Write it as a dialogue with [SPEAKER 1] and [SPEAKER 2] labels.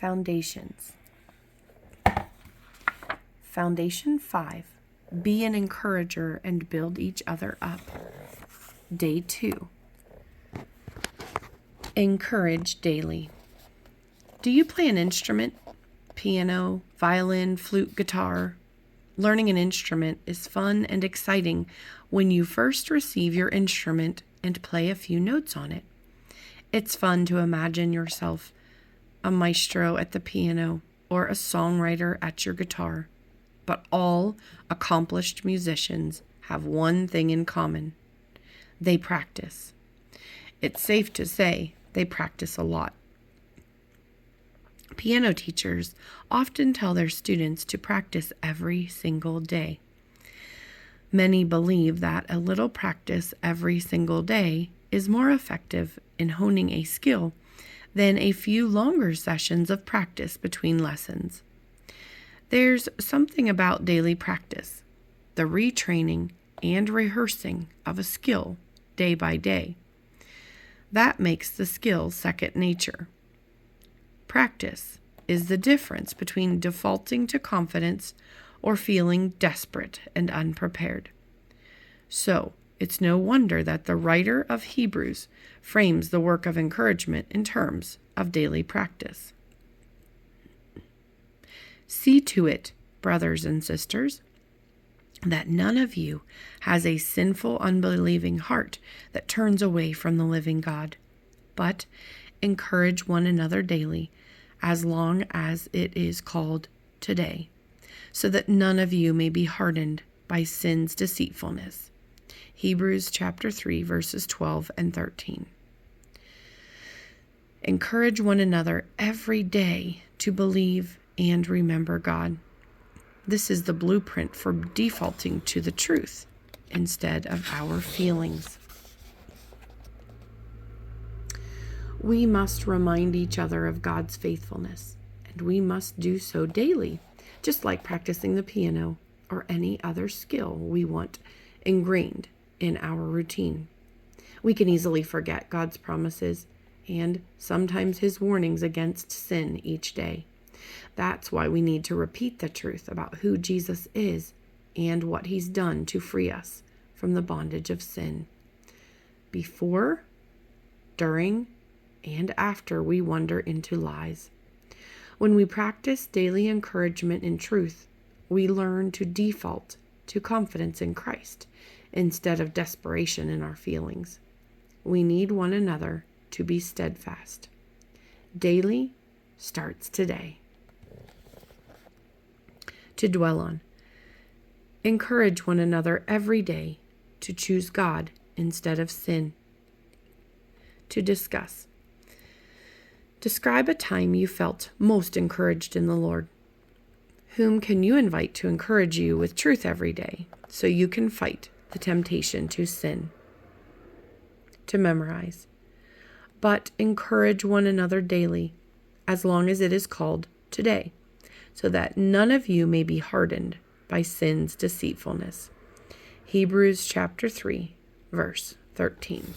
[SPEAKER 1] Foundations. Foundation 5. Be an encourager and build each other up. Day 2. Encourage daily. Do you play an instrument? Piano, violin, flute, guitar? Learning an instrument is fun and exciting when you first receive your instrument and play a few notes on it. It's fun to imagine yourself a maestro at the piano or a songwriter at your guitar. But all accomplished musicians have one thing in common. They practice. It's safe to say they practice a lot. Piano teachers often tell their students to practice every single day. Many believe that a little practice every single day is more effective in honing a skill than a few longer sessions of practice between lessons. There's something about daily practice, the retraining and rehearsing of a skill day by day. That makes the skill second nature. Practice is the difference between defaulting to confidence or feeling desperate and unprepared. So, it's no wonder that the writer of Hebrews frames the work of encouragement in terms of daily practice. See to it, brothers and sisters, that none of you has a sinful, unbelieving heart that turns away from the living God, but encourage one another daily, as long as it is called today, so that none of you may be hardened by sin's deceitfulness. Hebrews chapter 3, verses 12 and 13. Encourage one another every day to believe and remember God. This is the blueprint for defaulting to the truth instead of our feelings. We must remind each other of God's faithfulness, and we must do so daily, just like practicing the piano or any other skill we want ingrained in our routine. We can easily forget God's promises and sometimes His warnings against sin each day. That's why we need to repeat the truth about who Jesus is and what He's done to free us from the bondage of sin. Before, during, and after we wander into lies. When we practice daily encouragement in truth, we learn to default to confidence in Christ instead of desperation in our feelings. We need one another to be steadfast. Daily starts today. To dwell on. Encourage one another every day to choose God instead of sin. To discuss. Describe a time you felt most encouraged in the Lord. Whom can you invite to encourage you with truth every day so you can fight the temptation to sin? To memorize. But encourage one another daily, as long as it is called today, so that none of you may be hardened by sin's deceitfulness. Hebrews chapter 3, verse 13.